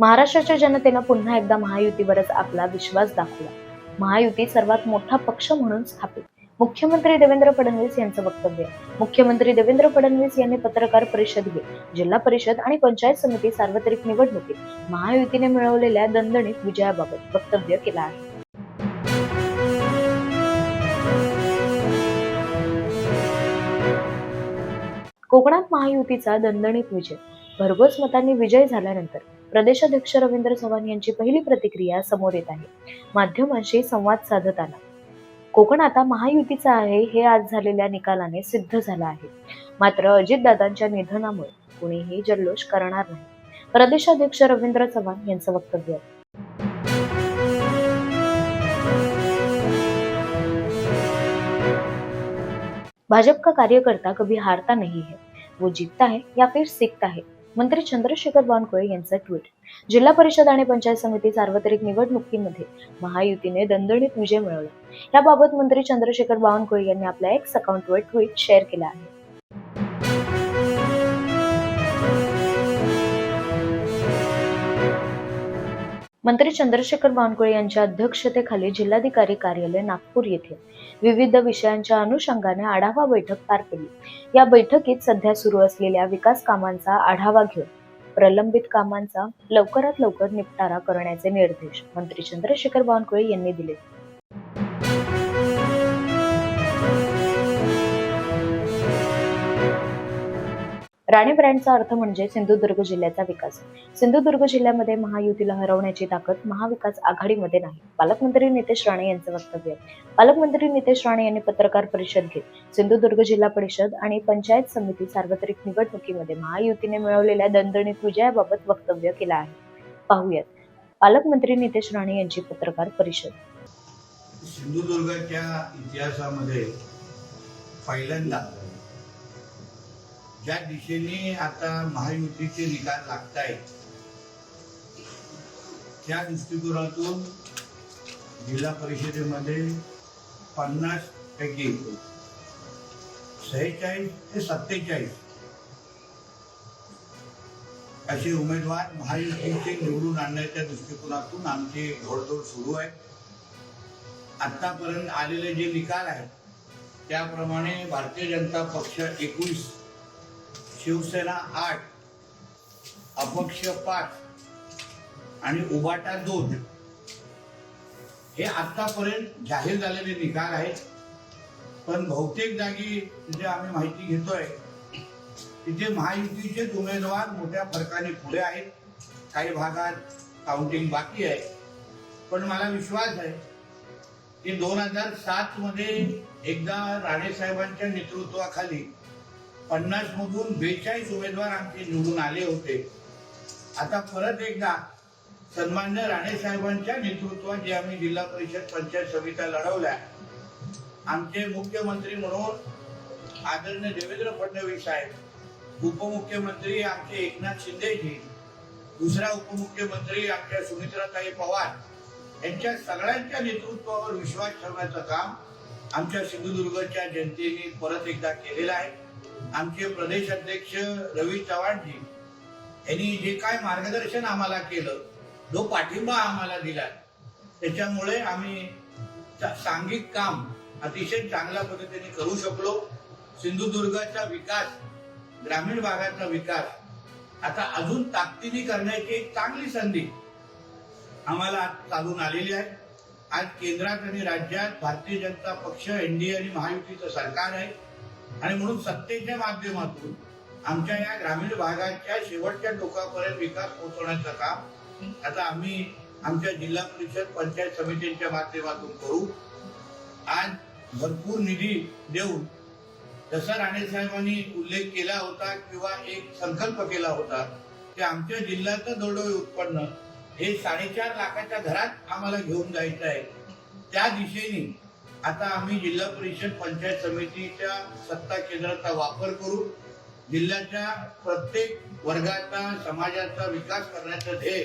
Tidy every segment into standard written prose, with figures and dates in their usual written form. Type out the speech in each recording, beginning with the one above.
महाराष्ट्राच्या जनतेनं पुन्हा एकदा महायुतीवरच आपला विश्वास दाखवला. महायुती सर्वात मोठा पक्ष म्हणून स्थापित. मुख्यमंत्री देवेंद्र फडणवीस यांचं वक्तव्य. मुख्यमंत्री देवेंद्र फडणवीस यांनी पत्रकार परिषद घेत जिल्हा परिषद आणि पंचायत समिती सार्वत्रिक निवडणुकीत महायुतीने मिळवलेल्या दणदणीत विजयाबाबत वक्तव्य केलं आहे. कोकणात महायुतीचा दणदणीत विजय. भरघोस मतांनी विजय झाल्यानंतर प्रदेशाध्यक्ष रवींद्र चव्हाण यांची पहिली प्रतिक्रिया समोर येत आहे. माध्यमांशी संवाद साधताना कोकण आता महायुतीचा आहे हे आज झालेल्या निकालाने सिद्ध झालं आहे. मात्र अजितदादांच्या निधनामुळे कुणीही जल्लोष करणार नाही. प्रदेशाध्यक्ष रवींद्र चव्हाण यांचं वक्तव्य. भाजपा का कार्यकर्ता कभी हारता नहीं है, वो जीतता है या फिर सीखता है. मंत्री चंद्रशेखर बावनकुळे यांचं ट्विट. जिल्हा परिषद आणि पंचायत समिती सार्वत्रिक निवडणुकीमध्ये महायुतीने दणदणीत विजय मिळवला. याबाबत मंत्री चंद्रशेखर बावनकुळे यांनी आपल्या एक्स अकाउंटवर ट्विट शेअर केलं आहे. मंत्री चंद्रशेखर बावनकुळे यांच्या अध्यक्षतेखाली जिल्हाधिकारी कार्यालय नागपूर येथे विविध विषयांच्या अनुषंगाने आढावा बैठक पार पडली. या बैठकीत सध्या सुरू असलेल्या विकास कामांचा आढावा घेऊन प्रलंबित कामांचा लवकरात लवकर निपटारा करण्याचे निर्देश मंत्री चंद्रशेखर बावनकुळे यांनी दिले. राणे ब्रँडचा अर्थ म्हणजे सिंधुदुर्ग जिल्ह्याचा विकास. सिंधुदुर्ग जिल्ह्यामध्ये महायुतीला हरवण्याची ताकद महाविकास आघाडीमध्ये नाही. पालकमंत्री नितेश राणे यांचं वक्तव्य. पालकमंत्री नितेश राणे यांनी पत्रकार परिषद घेत सिंधुदुर्ग जिल्हा परिषद आणि पंचायत समिती सार्वत्रिक निवडणुकीमध्ये महायुतीने मिळवलेल्या दणदणीत विजयाबाबत वक्तव्य केलं आहे. पाहूयात पालकमंत्री नितेश राणे यांची पत्रकार परिषद. सिंधुदुर्गाच्या इतिहासामध्ये पहिल्यांदा ज्या दिशेने आता महायुतीचे निकाल लागत आहेत त्या दृष्टिकोनातून जिल्हा परिषदेमध्ये 50 पैकी 46 ते 47 असे उमेदवार महायुतीचे निवडून आणण्याच्या दृष्टिकोनातून आमची घोडदौड सुरू आहे. आतापर्यंत आलेले जे निकाल आहेत त्याप्रमाणे भारतीय जनता पक्ष 21, शिवसेना 8, अपक्ष 5 आणि उबाटा 2 हे आतापर्यंत जाहीर झालेले निकाल आहेत. पण बहुतेक जागी जिथे आम्ही माहिती घेतोय तिथे महायुतीचे उमेदवार मोठ्या फरकाने पुढे आहेत. काही भागात काउंटिंग बाकी आहे. पण मला विश्वास आहे की 2007 मध्ये एकदा राणे साहेबांच्या नेतृत्वाखाली 50 मधून 42 उमेदवार आमचे निवडून आले होते. आता परत एकदा सन्मान्य राणे साहेबांच्या नेतृत्वात जे आम्ही जिल्हा परिषद पंचायत समित्या लढवल्या, आमचे मुख्यमंत्री म्हणून आदरणीय देवेंद्र फडणवीस साहेब, उपमुख्यमंत्री आमचे एकनाथ शिंदेजी, दुसरा उपमुख्यमंत्री आमच्या सुमित्राताई पवार यांच्या सगळ्यांच्या नेतृत्वावर विश्वास ठेवण्याचं काम आमच्या सिंधुदुर्गच्या जनतेने परत एकदा केलेलं आहे. आमचे प्रदेश अध्यक्ष रवी चव्हाणजी यांनी जे काय मार्गदर्शन आम्हाला केलं, जो पाठिंबा आम्हाला दिला, त्याच्यामुळे आम्ही सांघिक काम अतिशय चांगल्या पद्धतीने करू शकलो. सिंधुदुर्गाचा विकास, ग्रामीण भागाचा विकास आता अजून ताकदीने करण्याची एक चांगली संधी आम्हाला चालून आलेली आहे. आज केंद्रात आणि राज्यात भारतीय जनता पक्ष, एनडीए आणि महायुतीचं सरकार आहे आणि म्हणून सत्तेच्या माध्यमातून आमच्या या ग्रामीण भागाच्या शेवटच्या टोकापर्यंत विकास पोहोचवण्याचं काम आता आम्ही आमच्या जिल्हा परिषद पंचायत समितीच्या माध्यमातून करू. आज भरपूर निधी देऊन जसा राणे साहेबांनी उल्लेख केला होता किंवा एक संकल्प केला होता की आमच्या जिल्ह्याचं दरडोई उत्पन्न हे 4.5 लाखाच्या घरात आम्हाला घेऊन जायचं आहे, त्या दिशेने आता आम्ही जिल्हा परिषद पंचायत समितीच्या सत्ता केंद्राचा वापर करू. जिल्ह्याच्या प्रत्येक वर्गाचा, समाजाचा विकास करण्याचं ध्येय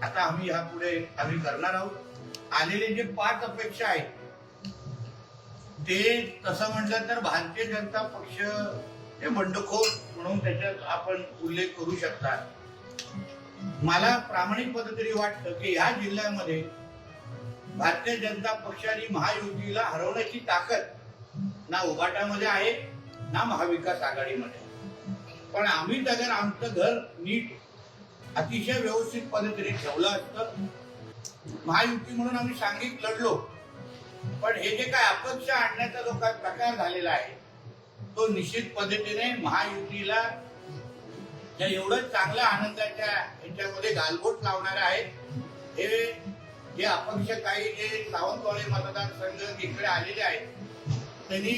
आता आम्ही यापुढे करणार आहोत. आलेले जे 5 अपेक्षा आहेत ते तसं म्हटलं तर भारतीय जनता पक्ष हे बंडखोर म्हणून त्याच्यात आपण उल्लेख करू शकता. मला प्रामाणिक पद्धतीने वाटतं की ह्या जिल्ह्यामध्ये भारतीय जनता पक्षाने महायुतीला हरवण्याची ताकद ना उभाटामध्ये आहे ना महाविकास आघाडीमध्ये. पण आम्ही अगर आमचं घर नीट अतिशय व्यवस्थित पद्धतीने ठेवलं असतं, महायुती म्हणून आम्ही सांघिक लढलो. पण हे जे काय अपक्ष आणण्याचा जो काय प्रकार झालेला आहे तो निश्चित पद्धतीने महायुतीला ज्या एवढं चांगल्या आनंदाच्या याच्यामध्ये गालबोट लावणारे आहेत. हे जे अपक्ष काही जे सावंतवाडी मतदारसंघ इकडे आलेले आहेत त्यांनी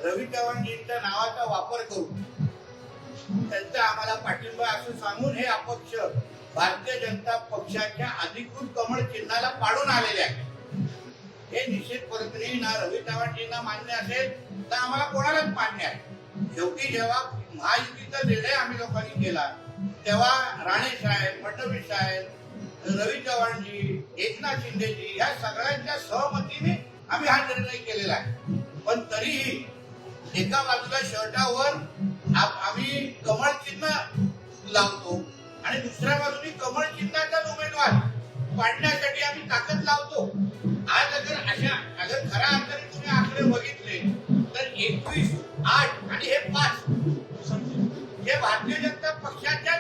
रवी चव्हाणजींच्या नावाचा वापर करून त्यांचा आम्हाला पाठिंबा असं सांगून हे अपक्ष भारतीय जनता पक्षाच्या अधिकृत कमळ चिन्हाला पाडून आलेले आहेत. हे निश्चित पद्धतीने ना रवी चव्हाणजींना मान्य असेल तर आम्हाला कोणालाच मान्य आहे. शेवटी जेव्हा महायुतीचा निर्णय आम्ही लोकांनी केला तेव्हा राणे साहेब, फडणवीस साहेब, रवी चव्हाणजी, एकनाथ शिंदेजी या सगळ्यांच्या सहमतीने आम्ही हा निर्णय केलेला आहे. पण तरीही एका बाजूला शर्टावर आम्ही कमळ चिन्ह लावतो आणि दुसऱ्या बाजूने कमळ चिन्हाचाच उमेदवार पाडण्यासाठी आम्ही ताकद लावतो. आज अगर खऱ्या अर्थाने तुम्ही आकडे बघितले तर 21, 8 आणि हे 5 हे भारतीय जनता पक्षाच्या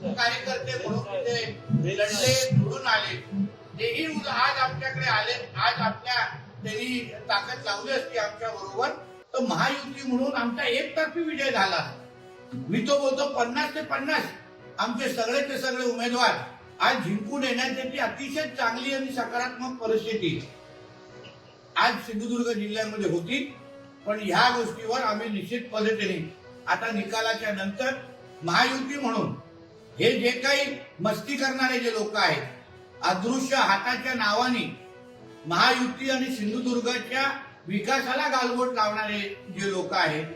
कार्यकर्ते म्हणून ते लढले, निवडून आले. तेही आज आमच्याकडे आले. आज आपल्या त्यांनी ताकद लावली असती आमच्या बरोबर तर महायुती म्हणून आमचा एकतर्फी विजय झाला. मी तो बोलतो 50 ते 50 आमचे सगळेचे सगळे उमेदवार आज जिंकून येण्याची अतिशय चांगली आणि सकारात्मक परिस्थिती आज सिंधुदुर्ग जिल्ह्यामध्ये होती. पण ह्या गोष्टीवर आम्ही निश्चित पद्धतीने आता निकालाच्या नंतर महायुती म्हणून हे जे काही मस्ती करणारे जे लोक आहेत, अदृश्य हाताच्या नावाने महायुती आणि सिंधुदुर्गाच्या विकासाला गालबोट लावणारे जे लोक आहेत,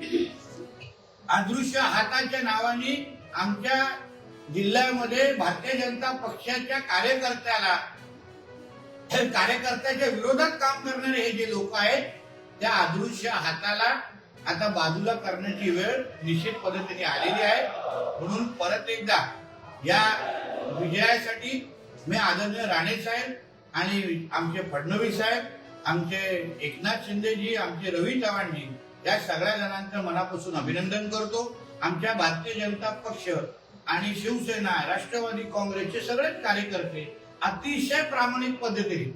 अदृश्य हाताच्या नावाने आमच्या जिल्ह्यामध्ये भारतीय जनता पक्षाच्या कार्यकर्त्याच्या विरोधात काम करणारे हे जे लोक आहेत त्या अदृश्य हाताला आता बाजूला करण्याची वेळ निश्चित पद्धतीने आलेली आहे. म्हणून परत एकदा या विजयासाठी मी आदरणीय राणे साहेब आणि आमचे फडणवीस साहेब, आमचे एकनाथ शिंदेजी, आमचे रवी चव्हाणजी या सगळ्या जणांचं मनापासून अभिनंदन करतो. आमच्या भारतीय जनता पक्ष आणि शिवसेना, राष्ट्रवादी काँग्रेसचे सगळेच कार्यकर्ते अतिशय प्रामाणिक पद्धतीने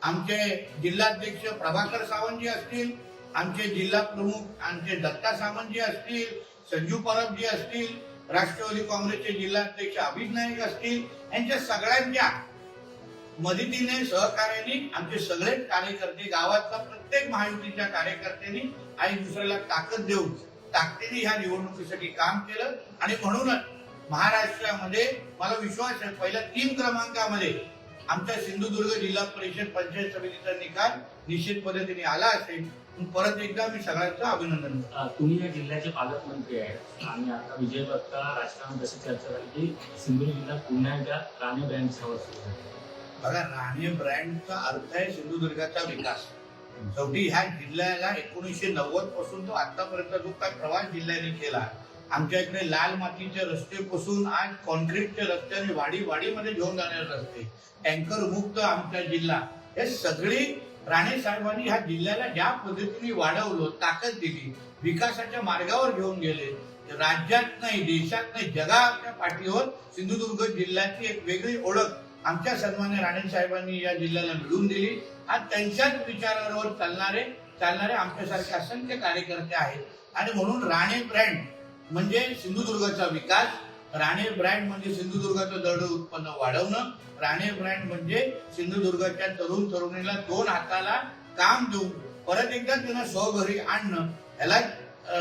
आमचे जिल्हाध्यक्ष प्रभाकर सावंतजी असतील, आमचे जिल्हा प्रमुख आमचे दत्ता सामंतजी असतील, संजू परबजी असतील, राष्ट्रवादी काँग्रेसचे जिल्हाध्यक्ष अभिज नाईक असतील, यांच्या सगळ्यांच्या मदतीने सहकार्याने आमचे सगळेच कार्यकर्ते गावातल्या प्रत्येक महायुतीच्या कार्यकर्त्यांनी आणि दुसऱ्याला ताकद देऊन ताकदीने ह्या निवडणुकीसाठी काम केलं. आणि म्हणूनच महाराष्ट्रामध्ये मला विश्वास आहे पहिल्या 3 क्रमांकामध्ये आमच्या सिंधुदुर्ग जिल्हा परिषद पंचायत समितीचा निकाल निश्चित पद्धतीने आला असेल. परत एकदा मी सगळ्यांचं अभिनंदन करतो. तुम्ही या जिल्ह्याचे पालकमंत्री आहेत आणि आता विजय बघता राजकारणात अशी चर्चा झाली की सिंधुदुर्ग जिल्ह्यात पुन्हा एकदा राणे ब्रँडची हवा सुरू आहे. बघा, राणे ब्रँडचा अर्थ आहे सिंधुदुर्गाचा विकास. शेवटी ह्या जिल्ह्याला 1990 पासून तो आतापर्यंत जो काय प्रवास जिल्ह्याने केला, आमच्या इकडे लाल मातीचे रस्ते पासून आज कॉन्क्रीटचे रस्त्याने वाडीमध्ये घेऊन जाणारे रस्ते, टँकर मुक्त आमचा जिल्हा, हे सगळी राणे साहेबांनी ह्या जिल्ह्याला ज्या पद्धतीने वाढवलं, ताकद दिली, विकासाच्या मार्गावर घेऊन गेले. राज्यात नाही, देशात नाही, जगाच्या पाठीवर सिंधुदुर्ग जिल्ह्याची एक वेगळी ओळख आमच्या सन्मान्य राणे साहेबांनी या जिल्ह्याला मिळवून दिली. आज त्यांच्याच विचारावर चालणारे आमच्यासारखे असंख्य कार्यकर्ते आहेत. आणि म्हणून राणे ब्रँड म्हणजे सिंधुदुर्गाचा विकास, राणे ब्रँड म्हणजे सिंधुदुर्गाचं दरड उत्पन्न वाढवणं, राणे ब्रँड म्हणजे सिंधुदुर्गाच्या तरुण तरुणीला 2 हाताला काम देऊन परत एकदा त्यांना स्वघरी आणणं, याला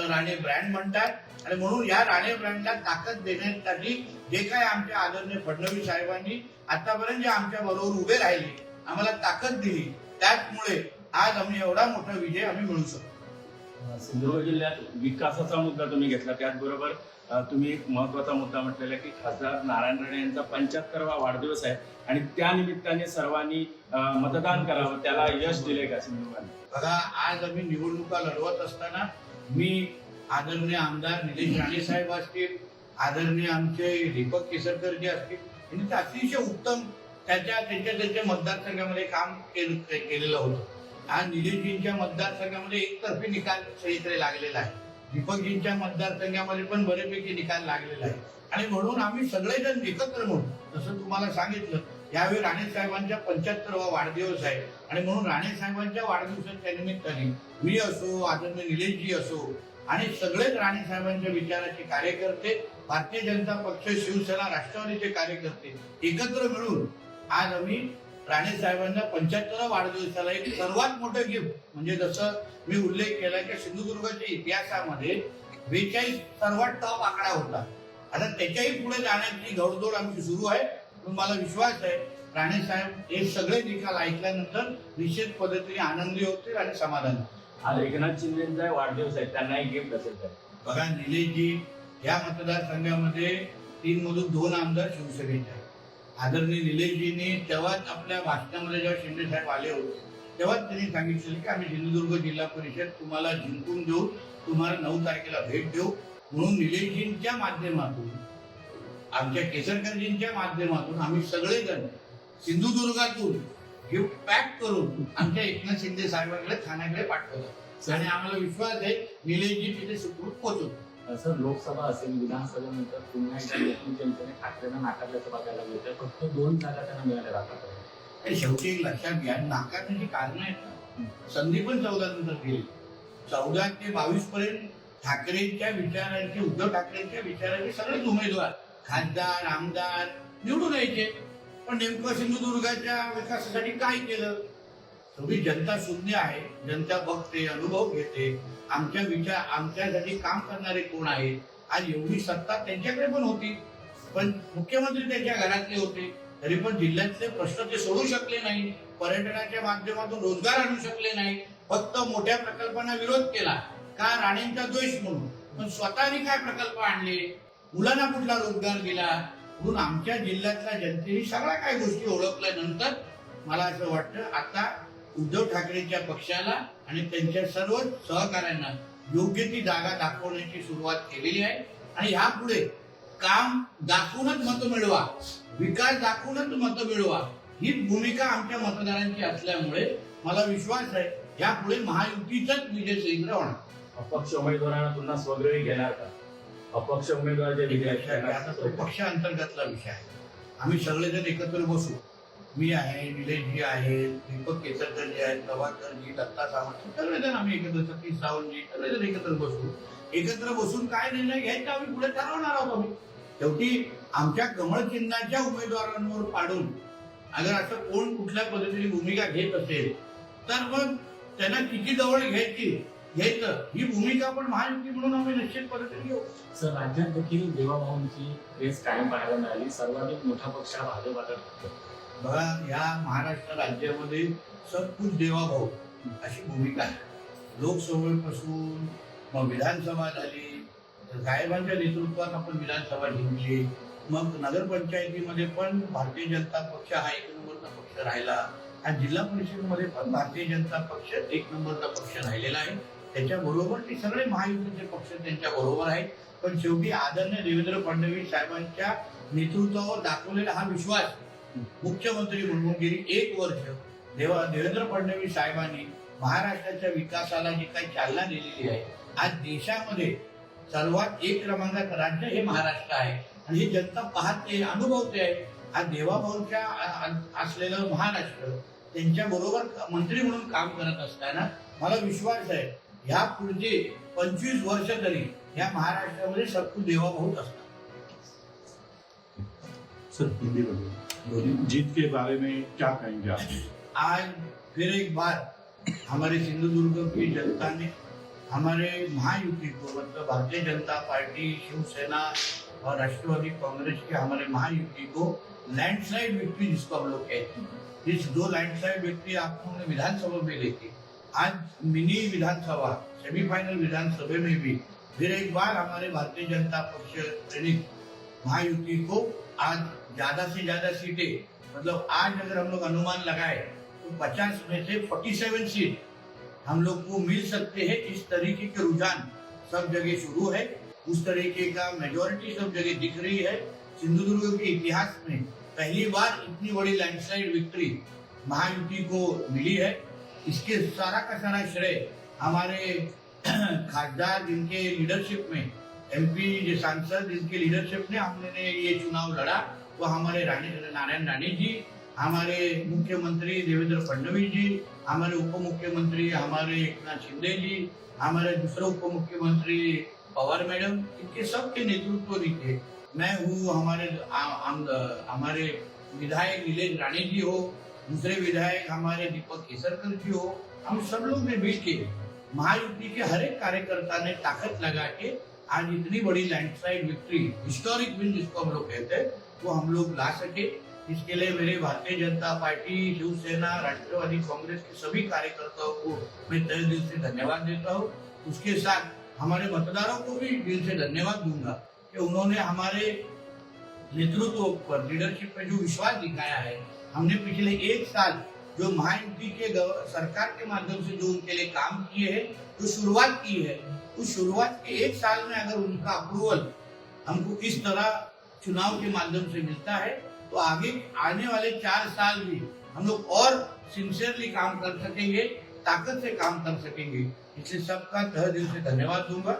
राणे ब्रँड म्हणतात. आणि म्हणून या राणे ब्रँडला ताकद देण्यासाठी जे काय आमच्या आदरणीय फडणवीस साहेबांनी आतापर्यंत जे आमच्या बरोबर उभे राहिले, आम्हाला ताकद दिली, त्यामुळे आज आम्ही एवढा मोठा विजय आम्ही मिळू शकतो. सिंधुदुर्ग जिल्ह्यात विकासाचा मुद्दा तुम्ही घेतला, त्याचबरोबर तुम्ही एक महत्वाचा मुद्दा म्हटलेला की खासदार नारायण राणे यांचा 75वा वाढदिवस आहे आणि त्या निमित्ताने सर्वांनी मतदान करावं, त्याला यश दिले का सिंधुदुर्गाने? बघा, आज आम्ही निवडणुका लढवत असताना मी आदरणीय आमदार निलेश राणे साहेब असतील, आदरणीय आमचे दीपक केसरकर जे असतील, यांनी तर अतिशय उत्तम त्यांच्या मतदारसंघामध्ये काम केलेलं होतं. आज निलेशजींच्या मतदारसंघामध्ये एकतर्फी निकाल सगळीकडे लागलेला आहे. दीपकजींच्या मतदारसंघामध्ये पण बरेपैकी निकाल लागलेला आहे. आणि म्हणून आम्ही सगळेजण एकत्र म्हणून, जसं तुम्हाला सांगितलं, यावेळी राणे साहेबांच्या 75वा वाढदिवस आहे आणि म्हणून राणे साहेबांच्या वाढदिवसाच्या निमित्ताने मी असो, आदरणीय निलेशजी असो आणि सगळेच राणे साहेबांच्या विचाराचे कार्यकर्ते, भारतीय जनता पक्ष, शिवसेना, राष्ट्रवादीचे कार्यकर्ते एकत्र मिळून आज आम्ही राणे साहेबांच्या 75व्या वाढदिवसाला एक सर्वात मोठं गिफ्ट, म्हणजे जसं मी उल्लेख केला की सिंधुदुर्गाच्या इतिहासामध्ये 42 सर्वात टॉप आकडा होता. आता त्याच्याही पुढे जाण्याची घोडदौड आमची सुरू आहे. पण मला विश्वास आहे राणे साहेब हे सगळे निकाल ऐकल्यानंतर निश्चित पद्धतीने आनंदी होतील आणि समाधानी. आज एकनाथ शिंदेचा वाढदिवस आहे, त्यांनाही गिफ्ट असेल तर बघा, निलेशजी या मतदारसंघामध्ये 3 मधून 2 आमदार शिवसेनेचे आहेत. आदरणीय निलेशजींनी तेव्हाच आपल्या भाषणामध्ये जेव्हा शिंदे साहेब आले होते तेव्हाच त्यांनी सांगितलं की आम्ही सिंधुदुर्ग जिल्हा परिषद तुम्हाला जिंकून देऊ, तुम्हाला 9 तारखेला भेट देऊ. म्हणून निलेशजींच्या माध्यमातून, आमच्या केसरकरजींच्या माध्यमातून आम्ही सगळेजण सिंधुदुर्गातून गिफ्ट पॅक करून आमच्या एकनाथ शिंदे साहेबांकडे ठाण्याकडे पाठवलं आणि आम्हाला विश्वास आहे निलेशजी तिथे सुखरूप पोहोचवतो. सर, लोकसभा असेल, विधानसभेनंतर पुन्हा एकदा एकूण जनतेने ठाकरेंना नाकारल्याचं बघायला मिळतं. फक्त 2 जागा त्यांना मिळाल्या जातात. आणि शेवटी एक लक्षात घ्या, नाकारण्याची कारण आहेत ना. संधी पण 14 नंतर गेली. 14 ते 22 पर्यंत ठाकरेंच्या विचारांचे, उद्धव ठाकरेंच्या विचारांचे सगळेच उमेदवार, खासदार, आमदार निवडून यायचे. पण नेमकं सिंधुदुर्गाच्या विकासासाठी काय केलं? सगळी जनता शून्य आहे. जनता बघते, अनुभव घेते. आमच्यासाठी काम करणारे कोण आहेत? आज एवढी सत्ता त्यांच्याकडे पण होती, पण मुख्यमंत्री त्यांच्या घरातले होते. तरी पण जिल्ह्यातले प्रश्न ते सोडू शकले नाही. पर्यटनाच्या माध्यमातून रोजगार आणू शकले नाही. फक्त मोठ्या प्रकल्पांना विरोध केला का? राणेंचा द्वेष म्हणून. पण स्वतःनी काय प्रकल्प आणले? मुलांना कुठला रोजगार दिला? म्हणून आमच्या जिल्ह्यातल्या जनतेने सगळ्या काही गोष्टी ओळखल्यानंतर मला असं वाटतं आता उद्धव ठाकरेंच्या पक्षाला आणि त्यांच्या सर्व सहकाऱ्यांना योग्य ती जागा दाखवण्याची सुरुवात केलेली आहे. आणि यापुढे काम दाखवूनच मतं मिळवा, विकास दाखवूनच मतं मिळवा, ही भूमिका आमच्या मतदारांची असल्यामुळे मला विश्वास आहे यापुढे महायुतीचाच विजय सैन्य होणार. अपक्ष उमेदवारांना पुन्हा स्वगृही घेणार का? अपक्ष उमेदवार जे आता तो पक्षांतर्गतला विषय आहे. आम्ही सगळेजण एकत्र बसू. मी आहे, निलेशजी आहे, दीपक केसरकरजी आहेत, प्रभाकरजी, दत्ता सावंत, सगळेजण आम्ही एकत्र, सतीश सावंतजी, सगळेजण एकत्र बसू. एकत्र बसून काय निर्णय घ्यायचा आम्ही पुढे ठरवणार आहोत. आम्ही शेवटी आमच्या कमळ चिन्हाच्या उमेदवारांवर पाडून अगर असं कोण कुठल्या पद्धतीने भूमिका घेत असेल तर मग त्यांना किती जवळ घ्यायचं ही भूमिका पण महायुती म्हणून आम्ही निश्चित पद्धतीने घेऊ. सर, राज्यात देखील देवाभाऊंची क्रेज कायम पाहायला मिळाली. सर्वाधिक मोठा पक्ष हा भाजपाचा ठरतो. बघा, या महाराष्ट्र राज्यामध्ये सबकुछ देवाभाऊ अशी भूमिका आहे. लोकसभेपासून मग विधानसभा झाली, साहेबांच्या नेतृत्वात आपण विधानसभा जिंकली, मग नगरपंचायतीमध्ये पण भारतीय जनता पक्ष हा 1 नंबरचा पक्ष राहिला. आज जिल्हा परिषदेमध्ये पण भारतीय जनता पक्ष 1 नंबरचा पक्ष राहिलेला आहे. त्याच्याबरोबर ते सगळे महायुतीचे पक्ष त्यांच्या बरोबर आहेत. पण शेवटी आदरणीय देवेंद्र फडणवीस साहेबांच्या नेतृत्वावर दाखवलेला हा विश्वास, मुख्यमंत्री म्हणून गेली 1 वर्ष देवेंद्र फडणवीस साहेबांनी महाराष्ट्राच्या विकासाला जी काही चालना दिलेली आहे, आज देशामध्ये सर्वात 1 क्रमांकाचं राज्य हे महाराष्ट्र आहे. आणि ही जनता पाहते, अनुभवते आहे. आज देवाभाऊच्या असलेलं महाराष्ट्र त्यांच्या बरोबर मंत्री म्हणून काम करत असताना मला विश्वास आहे ह्या पुढचे 25 वर्ष तरी या महाराष्ट्रामध्ये सबकुछ देवाभाऊच असतात. सर, हिंदी में जीत के बारे में क्या कहेंगे आप? आज फिर एक बार हमारे सिंधुदुर्ग की जनता ने हमारे महायुति को, मतलब भारतीय जनता पार्टी, शिवसेना और राष्ट्रवादी कांग्रेस के हमारे महायुति को लैंडस्लाइड विक्ट्री, जिसको हम लोग कहते हैं, इस 2 लैंडस्लाइड विक्ट्री आपने विधानसभा में लेके आज मिनी विधानसभा, सेमीफाइनल विधानसभा में भी फिर एक बार हमारे भारतीय जनता पक्ष प्रेरित महायुति को आज ज्यादा से ज्यादा सीटें, मतलब आज अगर हम लोग अनुमान लगाए तो 50 में से 47 सीट हम लोग को मिल सकते हैं. इस तरीके के रुझान सब जगह शुरू है. उस तरीके का मेजोरिटी सब जगह दिख रही है. सिंधुदुर्ग के इतिहास में पहली बार इतनी बड़ी लैंडस्लाइड विक्ट्री महायुति को मिली है। इसके सारा का सारा श्रेय हमारे खासदार जिनके लीडरशिप में, एमपी जो सांसद जिनके लीडरशिप में हमने ये चुनाव लड़ा, वो हमारे नारायण राणे जी, हमारे मुख्यमंत्री देवेंद्र फडणवीस जी, हमारे उप मुख्यमंत्री हमारे एकनाथ शिंदे जी, हमारे दूसरे उप मुख्यमंत्री पवार मैडम, इनके सबके नेतृत्व नीचे मैं हूँ, हमारे विधायक नीलेश राणे जी हो, दूसरे विधायक हमारे दीपक केसरकर जी हो, हम सब लोग ने मिलकर महायुति के हर एक कार्यकर्ता ने ताकत लगा के आज इतनी बड़ी लैंडस्लाइड विक्ट्री, हिस्टोरिक विन जिसको हम लोग कहते हैं, वो हम लोग ला सके। इसके लिए मेरे भारतीय जनता पार्टी, शिवसेना, राष्ट्रवादी कांग्रेस के सभी कार्यकर्ताओं को मैं तहे दिल से धन्यवाद देता हूँ। उसके साथ हमारे मतदारों को भी दिल से धन्यवाद दूंगा कि उन्होंने हमारे नेतृत्व पर, लीडरशिप पे जो विश्वास दिखाया है। हमने पिछले एक साल जो महायुति के सरकार के माध्यम से जो उनके लिए काम किए हैं, जो शुरुआत की है, उस शुरुआत के एक साल में अगर उनका अप्रूवल हमको इस तरह चुनाव के माध्यम से मिलता है, तो आगे आने वाले 4 साल भी हम लोग और सिंसियरली काम कर सकेंगे, ताकत से काम कर सकेंगे। इसलिए सबका तहे दिल से धन्यवाद दूंगा।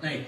नहीं